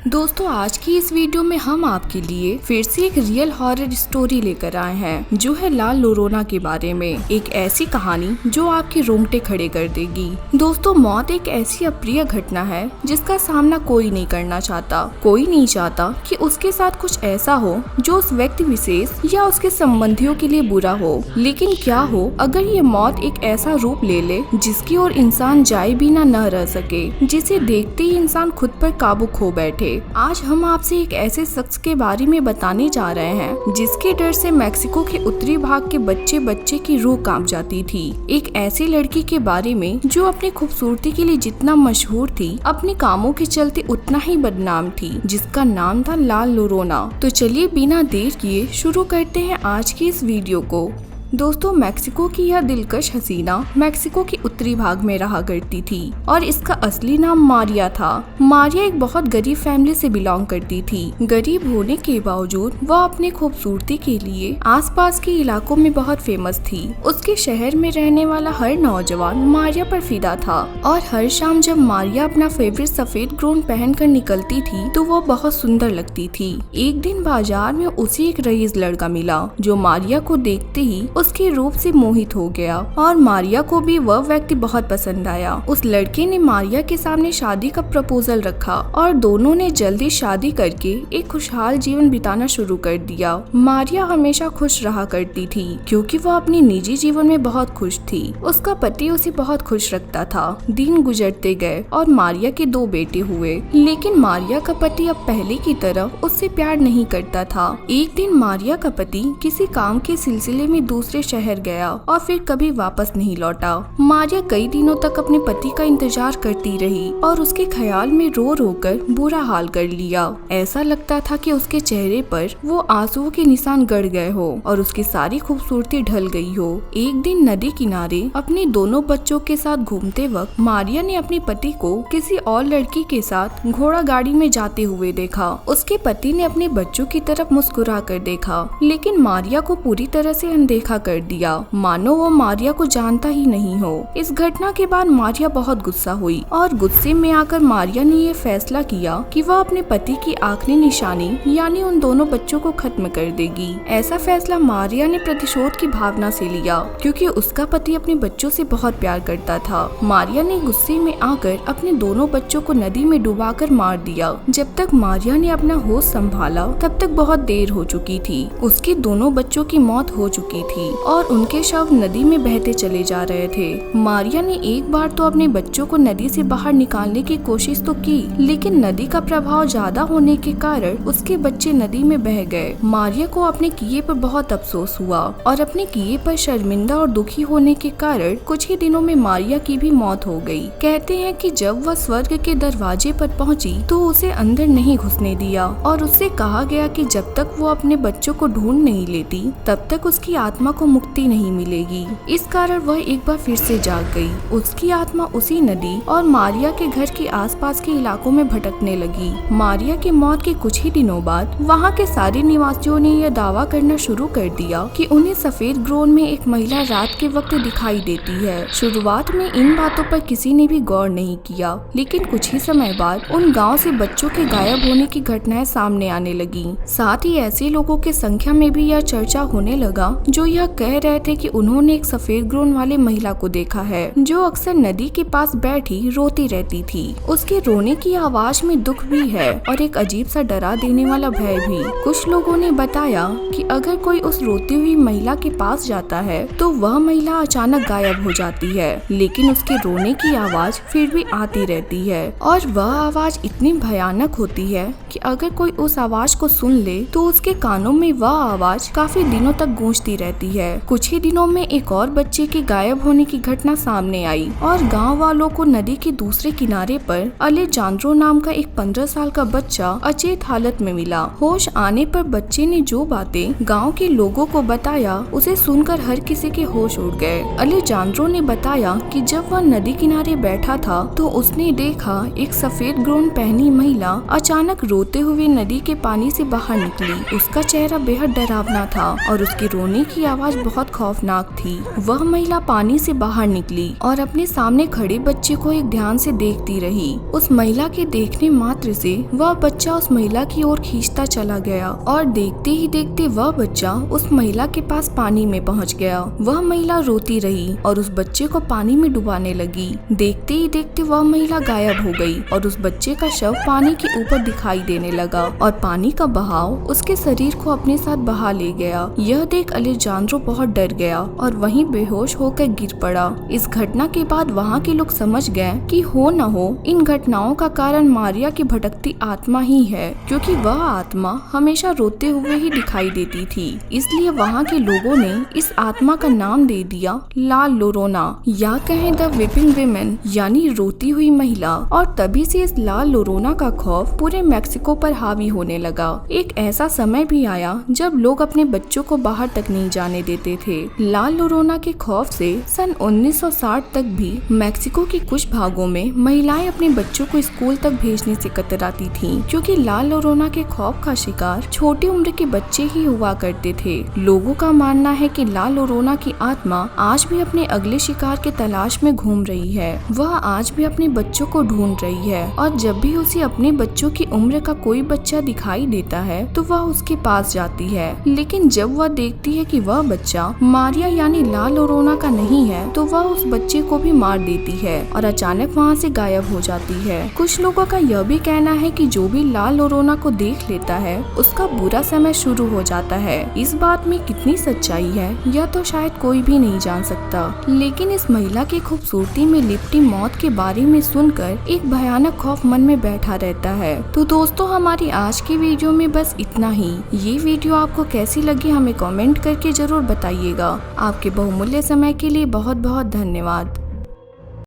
दोस्तों आज की इस वीडियो में हम आपके लिए फिर से एक रियल हॉरर स्टोरी लेकर आए हैं जो है ला लोरोना के बारे में। एक ऐसी कहानी जो आपके रोंगटे खड़े कर देगी। दोस्तों मौत एक ऐसी अप्रिय घटना है जिसका सामना कोई नहीं करना चाहता। कोई नहीं चाहता कि उसके साथ कुछ ऐसा हो जो उस व्यक्ति विशेष या उसके संबंधियों के लिए बुरा हो। लेकिन क्या हो अगर ये मौत एक ऐसा रूप ले ले जिसकी ओर इंसान जाए भी न रह सके, जिसे देखते ही इंसान खुद पर काबू खो बैठे। आज हम आपसे एक ऐसे शख्स के बारे में बताने जा रहे हैं जिसके डर से मेक्सिको के उत्तरी भाग के बच्चे की रूह कांप जाती थी। एक ऐसी लड़की के बारे में जो अपनी खूबसूरती के लिए जितना मशहूर थी, अपने कामों के चलते उतना ही बदनाम थी, जिसका नाम था ला लोरोना। तो चलिए बिना देर किए शुरू करते हैं आज की इस वीडियो को। दोस्तों मेक्सिको की यह दिलकश हसीना मेक्सिको के उत्तरी भाग में रहा करती थी और इसका असली नाम मारिया था। मारिया एक बहुत गरीब फैमिली से बिलोंग करती थी। गरीब होने के बावजूद वह अपनी खूबसूरती के लिए आसपास के इलाकों में बहुत फेमस थी। उसके शहर में रहने वाला हर नौजवान मारिया पर फिदा था और हर शाम जब मारिया अपना फेवरेट सफेद ग्राउन पहनकर निकलती थी तो वह बहुत सुंदर लगती थी। एक दिन बाजार में उसे एक रईस लड़का मिला जो मारिया को देखते ही उसके रूप से मोहित हो गया और मारिया को भी वह व्यक्ति बहुत पसंद आया। उस लड़के ने मारिया के सामने शादी का प्रपोजल रखा और दोनों ने जल्दी शादी करके एक खुशहाल जीवन बिताना शुरू कर दिया। मारिया हमेशा खुश रहा करती थी क्योंकि वह अपने निजी जीवन में बहुत खुश थी। उसका पति उसे बहुत खुश रखता था। दिन गुजरते गए और मारिया के 2 बेटे हुए, लेकिन मारिया का पति अब पहले की तरह उससे प्यार नहीं करता था। एक दिन मारिया का पति किसी काम के सिलसिले में दूसरे शहर गया और फिर कभी वापस नहीं लौटा। मारिया कई दिनों तक अपने पति का इंतजार करती रही और उसके ख्याल में रो रो कर बुरा हाल कर लिया। ऐसा लगता था कि उसके चेहरे पर वो आंसुओं के निशान गड़ गए हो और उसकी सारी खूबसूरती ढल गई हो। एक दिन नदी किनारे अपने दोनों बच्चों के साथ घूमते वक्त मारिया ने अपने पति को किसी और लड़की के साथ घोड़ा गाड़ी में जाते हुए देखा। उसके पति ने अपने बच्चों की तरफ मुस्कुरा कर देखा, लेकिन मारिया को पूरी तरह से अनदेखा कर दिया, मानो वो मारिया को जानता ही नहीं हो। इस घटना के बाद मारिया बहुत गुस्सा हुई और गुस्से में आकर मारिया ने ये फैसला किया कि वह अपने पति की आखिरी निशानी यानी उन दोनों बच्चों को खत्म कर देगी। ऐसा फैसला मारिया ने प्रतिशोध की भावना से लिया क्योंकि उसका पति अपने बच्चों से बहुत प्यार करता था। मारिया ने गुस्से में आकर अपने दोनों बच्चों को नदी में डुबाकर मार दिया। जब तक मारिया ने अपना होश संभाला तब तक बहुत देर हो चुकी थी। उसके दोनों बच्चों की मौत हो चुकी थी और उनके शव नदी में बहते चले जा रहे थे। मारिया ने एक बार तो अपने बच्चों को नदी से बाहर निकालने की कोशिश तो की, लेकिन नदी का प्रभाव ज्यादा होने के कारण उसके बच्चे नदी में बह गए। मारिया को अपने किए पर बहुत अफसोस हुआ और अपने किए पर शर्मिंदा और दुखी होने के कारण कुछ ही दिनों में मारिया की भी मौत हो गई। कहते हैं कि जब वह स्वर्ग के दरवाजे पर पहुंची तो उसे अंदर नहीं घुसने दिया और उससे कहा गया कि जब तक वो अपने बच्चों को ढूंढ नहीं लेती तब तक उसकी आत्मा को मुक्ति नहीं मिलेगी। इस कारण वह एक बार फिर से जाग गई। उसकी आत्मा उसी नदी और मारिया के घर के आसपास के इलाकों में भटकने लगी। मारिया की मौत के कुछ ही दिनों बाद वहाँ के सारे निवासियों ने यह दावा करना शुरू कर दिया कि उन्हें सफेद ग्रोन में एक महिला रात के वक्त दिखाई देती है। शुरुआत में इन बातों पर किसी ने भी गौर नहीं किया, लेकिन कुछ ही समय बाद उन गाँव से बच्चों के गायब होने की घटनाएं सामने आने लगी। साथ ही ऐसे लोगों की संख्या में भी यह चर्चा होने लगा जो यह कह रहे थे कि उन्होंने एक सफेद ग्रोन वाली महिला को देखा है जो अक्सर नदी के पास बैठी रोती रहती थी। उसके रोने की आवाज में दुख भी है और एक अजीब सा डरा देने वाला भय भी। कुछ लोगों ने बताया कि अगर कोई उस रोती हुई महिला के पास जाता है तो वह महिला अचानक गायब हो जाती है, लेकिन उसके रोने की आवाज फिर भी आती रहती है और वह आवाज इतनी भयानक होती है कि अगर कोई उस आवाज को सुन ले तो उसके कानों में वह आवाज काफी दिनों तक गूंजती रहती है। कुछ ही दिनों में एक और बच्चे के गायब होने की घटना सामने आई और गांव वालों को नदी के दूसरे किनारे पर अलेजांद्रो नाम का एक 15 साल का बच्चा अचेत हालत में मिला। होश आने पर बच्चे ने जो बातें गांव के लोगों को बताया उसे सुनकर हर किसी के होश उड़ गए। अलेजांद्रो ने बताया कि जब वह नदी किनारे बैठा था तो उसने देखा एक सफेद ग्राउन पहनी महिला अचानक रोते हुए नदी के पानी से बाहर निकली। उसका चेहरा बेहद डरावना था और उसके रोने की आवाज बहुत खौफनाक थी। वह महिला पानी से बाहर निकली और अपने सामने खड़े बच्चे को एक ध्यान से देखती रही। उस महिला के देखने मात्र से वह बच्चा उस महिला की ओर खींचता चला गया और देखते ही देखते वह बच्चा उस महिला के पास पानी में पहुंच गया। वह महिला रोती रही और उस बच्चे को पानी में डुबाने लगी। देखते ही देखते वह महिला गायब हो गई और उस बच्चे का शव पानी के ऊपर दिखाई देने लगा और पानी का बहाव उसके शरीर को अपने साथ बहा ले गया। यह देख अलेजांद्रो बहुत डर गया और वहीं बेहोश होकर गिर पड़ा। इस घटना के बाद वहाँ के लोग समझ गए कि हो न हो इन घटनाओं का कारण मारिया की भटकती आत्मा ही है, क्योंकि वह आत्मा हमेशा रोते हुए ही दिखाई देती थी। इसलिए वहाँ के लोगों ने इस आत्मा का नाम दे दिया ला लोरोना, या कहें द वीपिंग विमेन, यानी रोती हुई महिला। और तभी से इस ला लोरोना का खौफ पूरे मेक्सिको पर हावी होने लगा। एक ऐसा समय भी आया जब लोग अपने बच्चों को बाहर तक नहीं जाने देते थे। ला लोरोना के खौफ से सन 1960 तक भी मेक्सिको के कुछ भागों में महिलाएं अपने बच्चों को स्कूल तक भेजने से कतराती थीं, क्योंकि ला लोरोना के खौफ का शिकार छोटी उम्र के बच्चे ही हुआ करते थे। लोगों का मानना है कि ला लोरोना की आत्मा आज भी अपने अगले शिकार के तलाश में घूम रही है। वह आज भी अपने बच्चों को ढूंढ रही है और जब भी उसे अपने बच्चों की उम्र का कोई बच्चा दिखाई देता है तो वह उसके पास जाती है। लेकिन जब वह देखती है कि वह बच्चा मारिया यानी ला लोरोना का नहीं है तो वह उस बच्चे को भी मार देती है और अचानक वहाँ से गायब हो जाती है। कुछ लोगों का यह भी कहना है कि जो भी ला लोरोना को देख लेता है उसका बुरा समय शुरू हो जाता है। इस बात में कितनी सच्चाई है यह तो शायद कोई भी नहीं जान सकता, लेकिन इस महिला की खूबसूरती में लिपटी मौत के बारे में सुनकर एक भयानक खौफ मन में बैठा रहता है। तो दोस्तों, हमारी आज की वीडियो में बस इतना ही। ये वीडियो आपको कैसी लगी हमें कमेंट करके जरूर बताइएगा। आपके बहुमूल्य समय के लिए बहुत बहुत धन्यवाद।